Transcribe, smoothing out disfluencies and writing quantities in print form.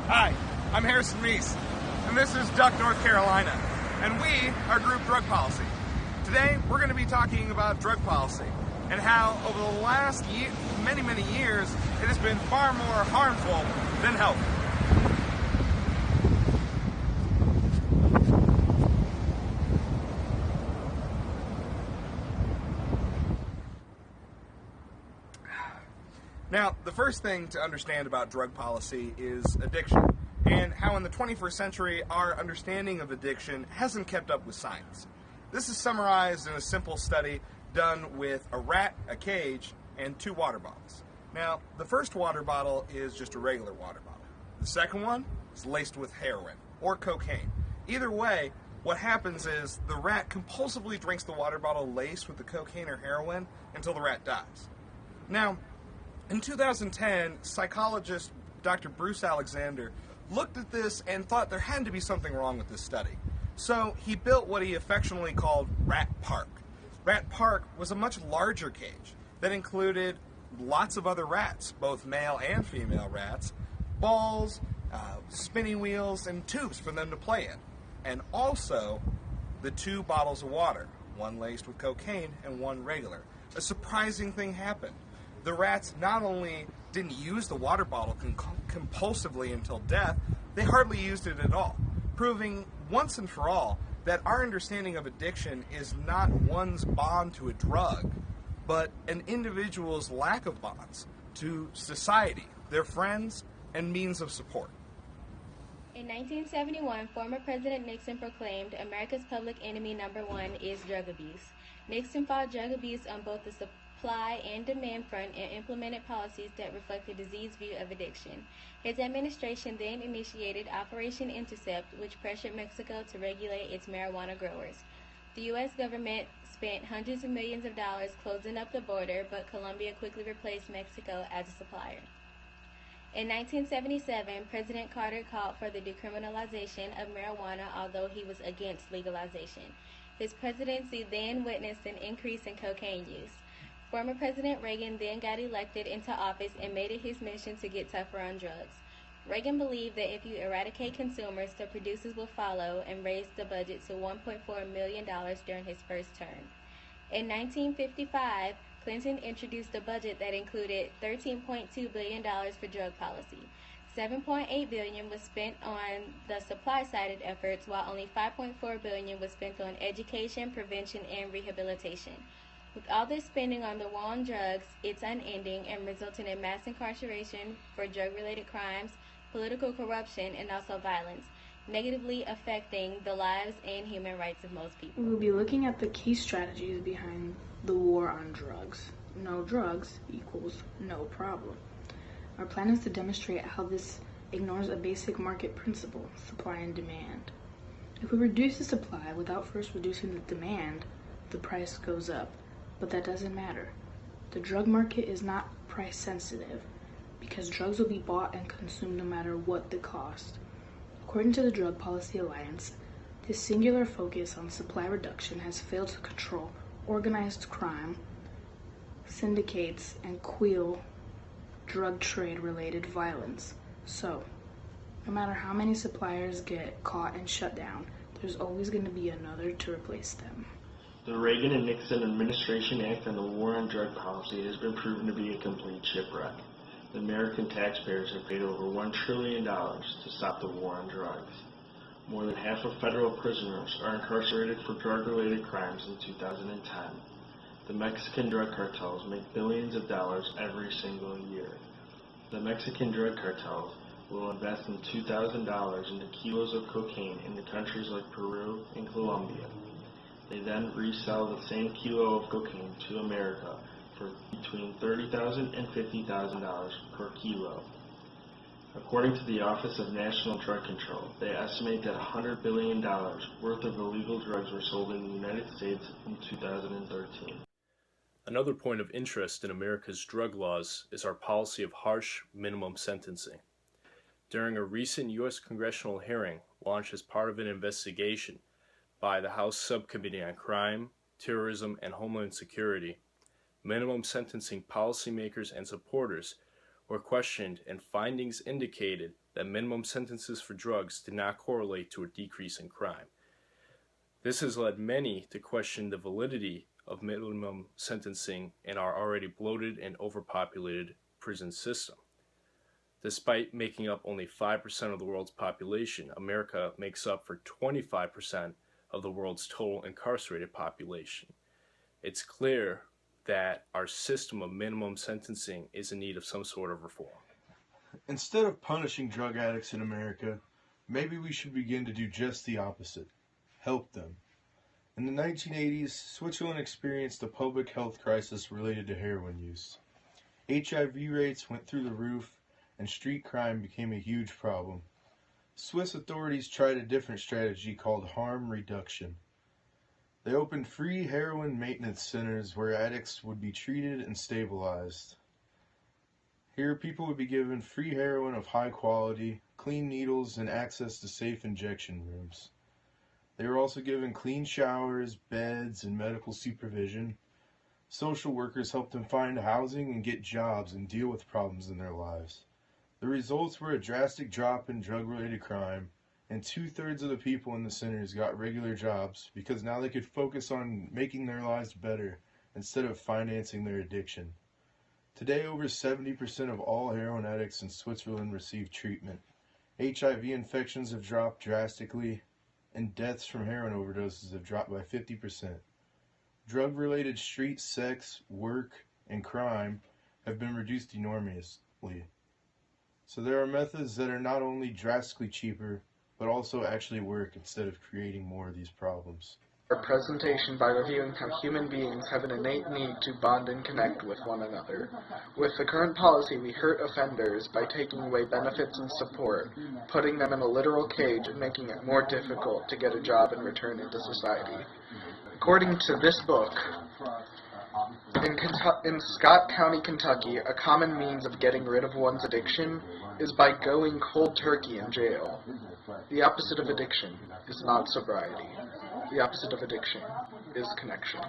Hi, I'm Harrison Reese, and this is Duck, North Carolina, and we are Group Drug Policy. Today, we're going to be talking about drug policy and how over the last many years, it has been far more harmful than helpful. Now, the first thing to understand about drug policy is addiction, and how in the 21st century our understanding of addiction hasn't kept up with science. This is summarized in a simple study done with a rat, a cage, and 2 water bottles. Now, the first water bottle is just a regular water bottle. The second one is laced with heroin or cocaine. Either way, what happens is the rat compulsively drinks the water bottle laced with the cocaine or heroin until the rat dies. Now, in 2010, psychologist Dr. Bruce Alexander looked at this and thought there had to be something wrong with this study. So he built what he affectionately called Rat Park. Rat Park was a much larger cage that included lots of other rats, both male and female rats, balls, spinning wheels, and tubes for them to play in. And also the 2 bottles of water, one laced with cocaine and one regular. A surprising thing happened. The rats not only didn't use the water bottle compulsively until death, they hardly used it at all, proving once and for all that our understanding of addiction is not one's bond to a drug, but an individual's lack of bonds to society, their friends, and means of support. In 1971, former President Nixon proclaimed America's public enemy #1 is drug abuse. Nixon fought drug abuse on both the supply and demand front and implemented policies that reflect a diseased view of addiction. His administration then initiated Operation Intercept, which pressured Mexico to regulate its marijuana growers. The U.S. government spent hundreds of millions of dollars closing up the border, but Colombia quickly replaced Mexico as a supplier. In 1977, President Carter called for the decriminalization of marijuana, although he was against legalization. His presidency then witnessed an increase in cocaine use. Former President Reagan then got elected into office and made it his mission to get tougher on drugs. Reagan believed that if you eradicate consumers, the producers will follow, and raised the budget to $1.4 million during his first term. In 1955, Clinton introduced a budget that included $13.2 billion for drug policy. $7.8 billion was spent on the supply-sided efforts, while only $5.4 billion was spent on education, prevention, and rehabilitation. With all this spending on the war on drugs, it's unending and resulting in mass incarceration for drug-related crimes, political corruption, and also violence, negatively affecting the lives and human rights of most people. We will be looking at the key strategies behind the war on drugs. No drugs equals no problem. Our plan is to demonstrate how this ignores a basic market principle, supply and demand. If we reduce the supply without first reducing the demand, the price goes up. But that doesn't matter. The drug market is not price sensitive because drugs will be bought and consumed no matter what the cost. According to the Drug Policy Alliance, this singular focus on supply reduction has failed to control organized crime, syndicates, and quell drug trade-related violence. So, no matter how many suppliers get caught and shut down, there's always going to be another to replace them. The Reagan and Nixon Administration Act on the War on Drug Policy has been proven to be a complete shipwreck. The American taxpayers have paid over $1 trillion to stop the war on drugs. More than half of federal prisoners are incarcerated for drug-related crimes in 2010. The Mexican drug cartels make billions of dollars every single year. The Mexican drug cartels will invest in $2,000 into kilos of cocaine in the countries like Peru and Colombia. They then resell the same kilo of cocaine to America for between $30,000 and $50,000 per kilo. According to the Office of National Drug Control, they estimate that $100 billion worth of illegal drugs were sold in the United States in 2013. Another point of interest in America's drug laws is our policy of harsh minimum sentencing. During a recent U.S. congressional hearing launched as part of an investigation by the House Subcommittee on Crime, Terrorism, and Homeland Security, minimum sentencing policymakers and supporters were questioned, and findings indicated that minimum sentences for drugs did not correlate to a decrease in crime. This has led many to question the validity of minimum sentencing in our already bloated and overpopulated prison system. Despite making up only 5% of the world's population, America makes up for 25% of the world's total incarcerated population. It's clear that our system of minimum sentencing is in need of some sort of reform. Instead of punishing drug addicts in America, maybe we should begin to do just the opposite. Help them. In the 1980s, Switzerland experienced a public health crisis related to heroin use. HIV rates went through the roof, and street crime became a huge problem. Swiss authorities tried a different strategy called harm reduction. They opened free heroin maintenance centers where addicts would be treated and stabilized. Here, people would be given free heroin of high quality, clean needles, and access to safe injection rooms. They were also given clean showers, beds, and medical supervision. Social workers helped them find housing and get jobs and deal with problems in their lives. The results were a drastic drop in drug-related crime, and 2/3 of the people in the centers got regular jobs because now they could focus on making their lives better instead of financing their addiction. Today, over 70% of all heroin addicts in Switzerland receive treatment. HIV infections have dropped drastically, and deaths from heroin overdoses have dropped by 50%. Drug-related street sex, work, and crime have been reduced enormously. So there are methods that are not only drastically cheaper, but also actually work instead of creating more of these problems. Our presentation by reviewing how human beings have an innate need to bond and connect with one another. With the current policy, we hurt offenders by taking away benefits and support, putting them in a literal cage and making it more difficult to get a job and return into society. According to this book, in Scott County, Kentucky, a common means of getting rid of one's addiction is by going cold turkey in jail. The opposite of addiction is not sobriety. The opposite of addiction is connection.